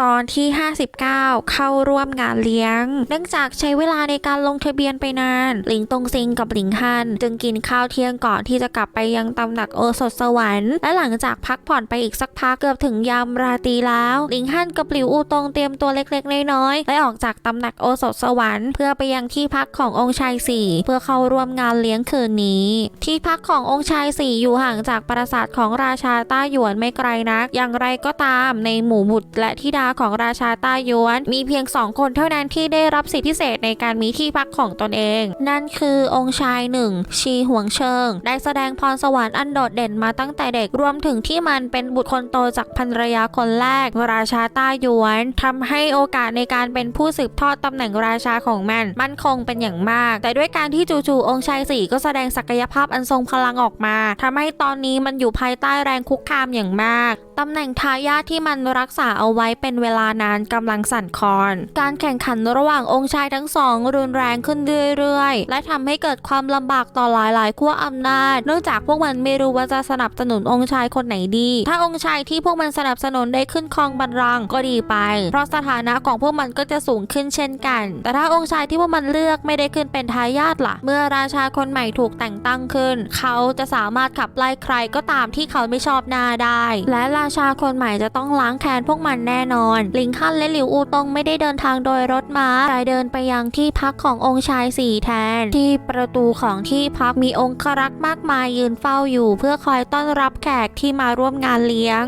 ตอนที่59เข้าร่วมงานเลี้ยงเนื่องจากใช้เวลาในการลงทะเบียนไปนานหลิงตงซิงกับหลิงฮั่นจึงกินข้าวเที่ยงก่อนที่จะกลับไปยังตำหนักโอสถสวรรค์และหลังจากพักผ่อนไปอีกสักพักเกือบถึงยามราตรีแล้วหลิงฮั่นกับหลิวอูตงเตรียมตัวเล็กๆน้อยๆและออกจากตำหนักโอสถสวรรค์เพื่อไปยังที่พักขององค์ชายสี่เพื่อเข้าร่วมงานเลี้ยงคืนนี้ที่พักขององค์ชายสี่อยู่ห่างจากปราสาทของราชาต้าหยวนไม่ไกลนักอย่างไรก็ตามในหมู่บุตรและธิดาของราชาต้าหยวนมีเพียง2 คนเท่านั้นที่ได้รับสิทธิพิเศษในการมีที่พักของตนเองนั่นคือองค์ชายหนึ่งชีหวงเชิงได้แสดงพรสวรรค์อันโดดเด่นมาตั้งแต่เด็กรวมถึงที่มันเป็นบุตรคนโตจากภรรยาคนแรกราชาต้าหยวนทำให้โอกาสในการเป็นผู้สืบทอดตำแหน่งราชาของมันมั่นคงเป็นอย่างมากแต่ด้วยการที่จู่ๆองค์ชายสี่ก็แสดงศักยภาพอันทรงพลังออกมาทำให้ตอนนี้มันอยู่ภายใต้แรงคุกคามอย่างมากตำแหน่งทายาทที่มันรักษาเอาไว้เป็นเวลานานกำลังสั่นคลอนการแข่งขันระหว่างองค์ชายทั้งสองรุนแรงขึ้นเรื่อยๆและทำให้เกิดความลำบากต่อหลายขั้วอำนาจเนื่องจากพวกมันไม่รู้ว่าจะสนับสนุนองค์ชายคนไหนดีถ้าองค์ชายที่พวกมันสนับสนุนได้ขึ้นครองบัลลังก์ก็ดีไปเพราะสถานะของพวกมันก็จะสูงขึ้นเช่นกันแต่ถ้าองค์ชายที่พวกมันเลือกไม่ได้ขึ้นเป็นทายาทล่ะเมื่อราชาคนใหม่ถูกแต่งตั้งขึ้นเขาจะสามารถขับไล่ใครก็ตามที่เขาไม่ชอบหน้าได้และราชาคนใหม่จะต้องล้างแค้นพวกมันแน่นอนหลิงฮั่นและหลิวอูตงไม่ได้เดินทางโดยรถม้าแต่เดินไปยังที่พักขององค์ชายสี่แทนที่ประตูของที่พักมีองครักษ์มากมายยืนเฝ้าอยู่เพื่อคอยต้อนรับแขกที่มาร่วมงานเลี้ยง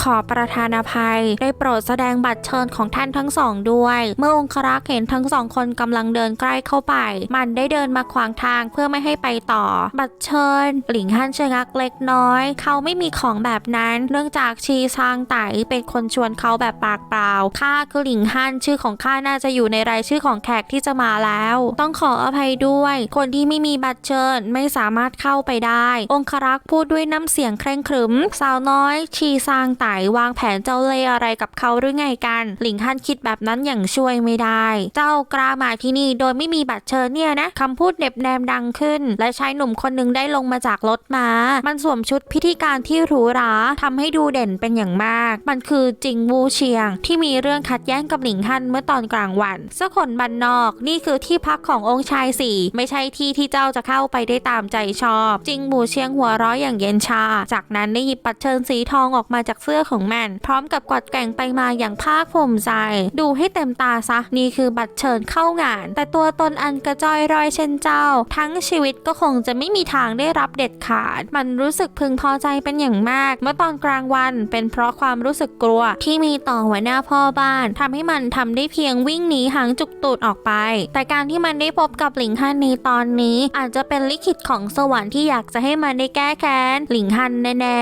ขอประธานอภัยได้โปรดแสดงบัตรเชิญของท่านทั้งสองด้วยเมื่อองครักษ์เห็นทั้ง2 คนกำลังเดินใกล้เข้าไปมันได้เดินมาขวางทางเพื่อไม่ให้ไปต่อบัตรเชิญหลิงฮั่นชะงักเล็กน้อยเขาไม่มีของแบบนั้นเนื่องจากชีซางไตเป็นคนชวนเขาแบบปากเปล่าข้าคือหลิงฮั่นชื่อของข้าน่าจะอยู่ในรายชื่อของแขกที่จะมาแล้วต้องขออภัยด้วยคนที่ไม่มีบัตรเชิญไม่สามารถเข้าไปได้องครักษ์พูดด้วยน้ำเสียงเคร่งครึมสาวน้อยชีซางไตวางแผนเจ้าเล่ห์อะไรกับเขาหรือไงกันหลิงฮั่นคิดแบบนั้นอย่างช่วยไม่ได้เจ้ากล้ามาที่นี่โดยไม่มีบัตรเชิญเนี่ยนะคำพูดเน็บแนมดังขึ้นและชายหนุ่มคนหนึ่งได้ลงมาจากรถม้ามันสวมชุดพิธีการที่หรูหราทำให้ดูเด่นเป็นอย่างมากมันคือจิงวูเชียงที่มีเรื่องขัดแย้งกับหลิงฮั่นเมื่อตอนกลางวันสักคนบ้านนอกนี่คือที่พักขององค์ชายสี่ไม่ใช่ที่ที่เจ้าจะเข้าไปได้ตามใจชอบจิงวูเชียงหัวเราะอย่างเย็นชาจากนั้นได้หยิบบัตรเชิญสีทองออกมาจากเสื้อของมันพร้อมกับกวัดแกว่งไปมาอย่างภาคภูมิใจดูให้เต็มตาซะนี่คือบัตรเชิญเข้างานแต่ตัวตนอันกระจ้อยร่อยเช่นเจ้าทั้งชีวิตก็คงจะไม่มีทางได้รับเด็ดขาดมันรู้สึกพึงพอใจเป็นอย่างมากเมื่อตอนกลางวันเป็นเพราะความรู้สึกกลัวที่มีต่อหัวหน้าพ่อบ้านทำให้มันทำได้เพียงวิ่งหนีหางจุกตูดออกไปแต่การที่มันได้พบกับหลิงฮั่นในตอนนี้อาจจะเป็นลิขิตของสวรรค์ที่อยากจะให้มันได้แก้แค้นหลิงฮั่นแน่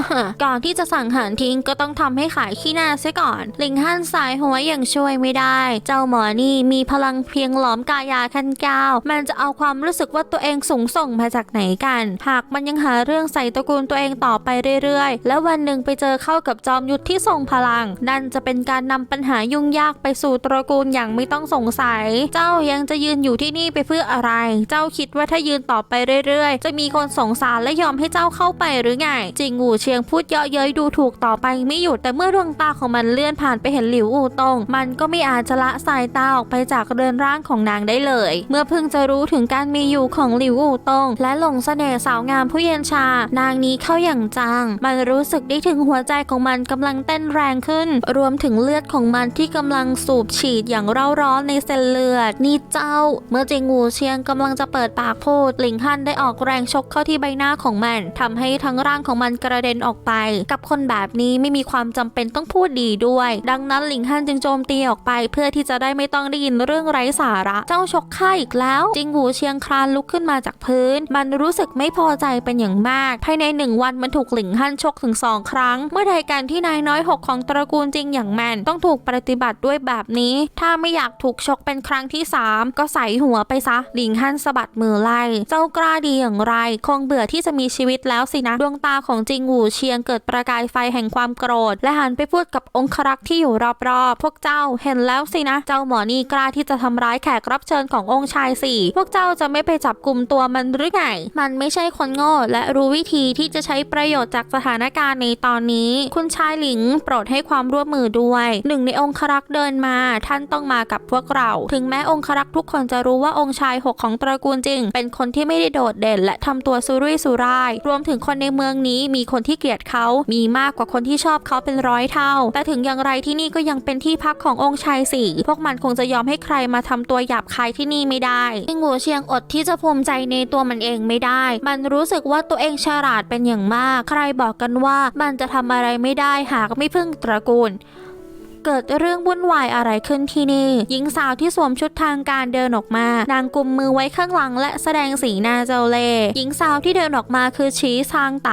ๆ ก่อนที่จะสังหารทิ้งก็ต้องทำให้ขายขี้หน้าเสียก่อนหลิงฮั่นสายหัวอย่างช่วยไม่ได้เจ้าหมอนี่มีพลังเพียงหลอมกายาขั้นก้าวมันจะเอาความรู้สึกว่าตัวเองสูงส่งมาจากไหนกันหากมันยังหาเรื่องใส่ตระกูลตัวเองต่อไปเรื่อยๆแล้ววันหนึ่งไปเจอเข้ากับจอมยุทธที่ทรงพลังนั่นจะเป็นการนำปัญหายุ่งยากไปสู่ตระกูลอย่างไม่ต้องสงสัยเจ้ายังจะยืนอยู่ที่นี่ไปเพื่ออะไรเจ้าคิดว่าถ้ายืนต่อไปเรื่อยๆจะมีคนสงสารและยอมให้เจ้าเข้าไปหรือไงจิงหูเชียงพูดเยาะเย้ยดูถูกต่อไปไม่หยุดแต่เมื่อดวงตาของมันเลื่อนผ่านไปเห็นหลิวอูตงมันก็ไม่อาจจะละสายตาออกไปจากเรือนร่างของนางได้เลยเมื่อเพิ่งจะรู้ถึงการมีอยู่ของหลิวอูตงและหลงเสน่ห์สาวงามผู้เย็นชานางนี้เข้าอย่างจังมันรู้สึกได้ถึงหัวใจของมันกำลังเต้นแรงขึ้นรวมถึงเลือดของมันที่กำลังสูบฉีดอย่างเร่าร้อนในเส้นเลือดนี่เจ้าเมื่อจิงหูเชียงกำลังจะเปิดปากพูดหลิงฮั่นได้ออกแรงชกเข้าที่ใบหน้าของมันทำให้ทั้งร่างของมันกระเด็นออกไปกับคนแบบนี้ไม่มีความจำเป็นต้องพูดดีด้วยดังนั้นหลิงฮั่นจึงโจมตีออกไปเพื่อที่จะได้ไม่ต้องได้ยินเรื่องไร้สาระเจ้าชกข้าอีกแล้วจิงหูเชียงคลานลุกขึ้นมาจากพื้นมันรู้สึกไม่พอใจเป็นอย่างมากภายใน1 วันมันถูกหลิงฮั่นชกถึง2 ครั้งเมื่อใดกันที่นายน้อย6ของตระกูลจริงอย่างแมนต้องถูกปฏิบัติด้วยแบบนี้ถ้าไม่อยากถูกชกเป็นครั้งที่3ก็ใส่หัวไปซะหลิงฮั่นสะบัดมือไล่เจ้ากล้าดีอย่างไรคงเบื่อที่จะมีชีวิตแล้วสินะดวงตาของจิงหูเชียงเกิดประกายไฟแห่ง งความโกรธและหันไปพูดกับองครักษ์ที่อยู่รอบๆพวกเจ้าเห็นแล้วสินะเจ้าหมอนี่กล้าที่จะทำร้ายแขกรับเชิญขององค์ชายสี่พวกเจ้าจะไม่ไปจับกุมตัวมันหรือไงมันไม่ใช่คนโง่และรู้วิธีที่จะใช้ประโยชน์จากสถานการณ์ในตอนนี้คุณชายหลิงโปรดให้ความร่วมมือด้วยหนึ่งในองครักษ์เดินมาท่านต้องมากับพวกเราถึงแม้องครักษ์ทุกคนจะรู้ว่าองค์ชาย6ของตระกูลจริงเป็นคนที่ไม่ได้โดดเด่นและทำตัวสุรุ่ยสุร่ายรวมถึงคนในเมืองนี้มีคนที่เกลียดเขามีมากกว่าคนที่ชอบเขาเป็น100 เท่าแต่ถึงอย่างไรที่นี่ก็ยังเป็นที่พักขององค์ชายสี่พวกมันคงจะยอมให้ใครมาทำตัวหยาบคายที่นี่ไม่ได้จิงหูเชียงอดที่จะภูมิใจในตัวมันเองไม่ได้มันรู้สึกว่าตัวเองฉลาดเป็นอย่างมากใครบอกกันว่ามันจะทำอะไรไม่ได้หากไม่พึ่งตระกูลเกิดเรื่องวุ่นวายอะไรขึ้นที่นี่หญิงสาวที่สวมชุดทางการเดินออกมานางกุมมือไว้ข้างหลังและแสดงสีหน้าเจ้าเล่ห์หญิงสาวที่เดินออกมาคือชีซางไต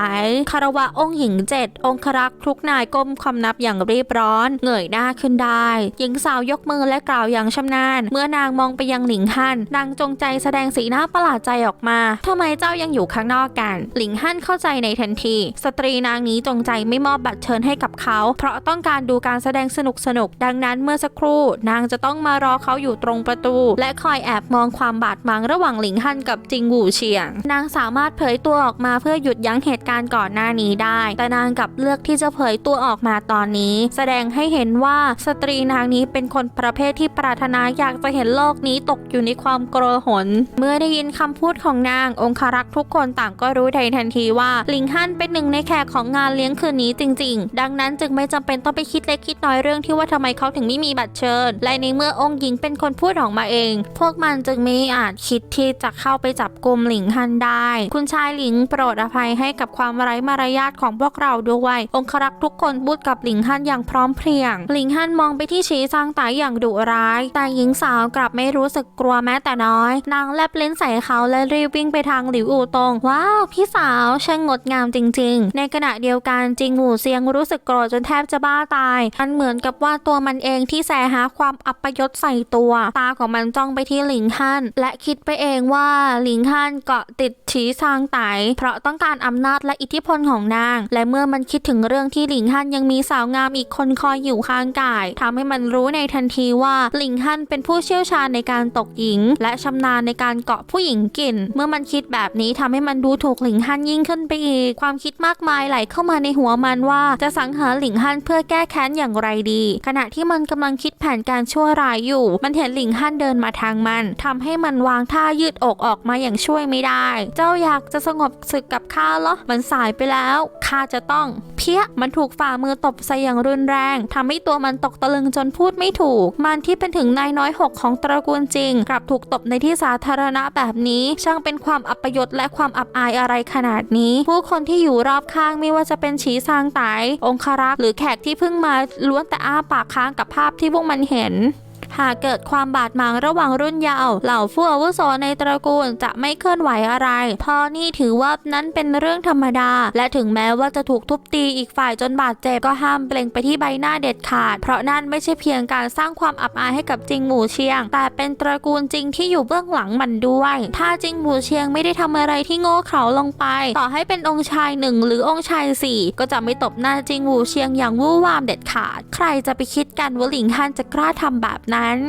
คารวะองค์หญิง7องครักษ์ทุกนายก้มคำนับอย่างรีบร้อนเงยหน้าขึ้นได้หญิงสาวยกมือและกล่าวอย่างชำนาญเมื่อนางมองไปยังหลิงฮั่นนางจงใจแสดงสีหน้าประหลาดใจออกมาทำไมเจ้ายังอยู่ข้างนอกกันหลิงฮั่นเข้าใจในทันทีสตรีนางนี้จงใจไม่มอบบัตรเชิญให้กับเขาเพราะต้องการดูการแสดงสนุกดังนั้นเมื่อสักครู่นางจะต้องมารอเขาอยู่ตรงประตูและคอยแอบมองความบาดหมางระหว่างหลิงฮั่นกับจิงหูเฉียงนางสามารถเผยตัวออกมาเพื่อหยุดยั้งเหตุการณ์ก่อนหน้านี้ได้แต่นางกลับเลือกที่จะเผยตัวออกมาตอนนี้แสดงให้เห็นว่าสตรีนางนี้เป็นคนประเภทที่ปรารถนาอยากจะเห็นโลกนี้ตกอยู่ในความโกลาหลเมื่อได้ยินคำพูดของนางองครักษ์ทุกคนต่างก็รู้ในทันทีว่าหลิงฮั่นเป็นหนึ่งในแขกของงานเลี้ยงคืนนี้จริงๆดังนั้นจึงไม่จำเป็นต้องไปคิดเล็กคิดน้อยเรื่องที่ว่าทำไมเขาถึงไม่มีบัตรเชิญและในเมื่อองค์หญิงเป็นคนพูดออกมาเองพวกมันจึงไม่อาจคิดที่จะเข้าไปจับกุมหลิงฮั่นได้คุณชายหลิงโปรดอภัยให้กับความไร้มารยาทของพวกเราด้วยองครักษ์ทุกคนพูดกับหลิงฮั่นอย่างพร้อมเพรียงหลิงฮั่นมองไปที่ชีซางไตอย่างดุร้ายแต่หญิงสาวกลับไม่รู้สึกกลัวแม้แต่น้อยนางแลบลิ้นใส่เขาและรีบวิ่งไปทางหลิวอู่ตงว้าวพี่สาวช่างงดงามจริงๆในขณะเดียวกันจิงหูเซียงรู้สึกโกรธจนแทบจะบ้าตายมันเหมือนกับว่าตัวมันเองที่แสหาความอัปยศใส่ตัวตาของมันจ้องไปที่หลิงฮั่นและคิดไปเองว่าหลิงฮั่นเกาะติดฉีซางไตเพราะต้องการอำนาจและอิทธิพลของนางและเมื่อมันคิดถึงเรื่องที่หลิงฮั่นยังมีสาวงามอีกคนคอยอยู่ข้างกายทำให้มันรู้ในทันทีว่าหลิงฮั่นเป็นผู้เชี่ยวชาญในการตกหญิงและชำนาญในการเกาะผู้หญิงกินเมื่อมันคิดแบบนี้ทำให้มันดูถูกหลิงฮั่นยิ่งขึ้นไปอีกความคิดมากมายไหลเข้ามาในหัวมันว่าจะสังหารหลิงฮั่นเพื่อแก้แค้นอย่างไรดีขณะที่มันกำลังคิดแผนการชั่วร้ายอยู่มันเห็นหลิงฮั่นเดินมาทางมันทำให้มันวางท่ายืดอกออกมาอย่างช่วยไม่ได้เจ้าอยากจะสงบศึกกับข้าเหรอมันสายไปแล้วข้าจะต้องเพี้ยมันถูกฝ่ามือตบใส่อย่างรุนแรงทำให้ตัวมันตกตะลึงจนพูดไม่ถูกมันที่เป็นถึงนายน้อย6ของตระกูลจริงกลับถูกตบในที่สาธารณะแบบนี้ช่างเป็นความอัปยศและความอับอายอะไรขนาดนี้ผู้คนที่อยู่รอบข้างไม่ว่าจะเป็นฉีซางไตองครักษ์หรือแขกที่เพิ่งมาล้วนแต่อ้าปากค้างกับภาพที่พวกมันเห็นหากเกิดความบาดหมางระหว่างรุ่นเยาว์เหล่าผู้อาวุโสในตระกูลจะไม่เคลื่อนไหวอะไรเพราะนี่ถือว่านั้นเป็นเรื่องธรรมดาและถึงแม้ว่าจะถูกทุบตีอีกฝ่ายจนบาดเจ็บก็ห้ามเปล่งไปที่ใบหน้าเด็ดขาดเพราะนั่นไม่ใช่เพียงการสร้างความอับอายให้กับจิงหมู่เชียงแต่เป็นตระกูลจริงที่อยู่เบื้องหลังมันด้วยถ้าจิงหมู่เชียงไม่ได้ทำอะไรที่โง่เขลาลงไปต่อให้เป็นองค์ชาย1หรือองค์ชาย4ก็จะไม่ตบหน้าจิงหมู่เชียงอย่างวู่วามเด็ดขาดใครจะไปคิดกันว่าหลิงฮั่นจะกล้าทำแบบนั้น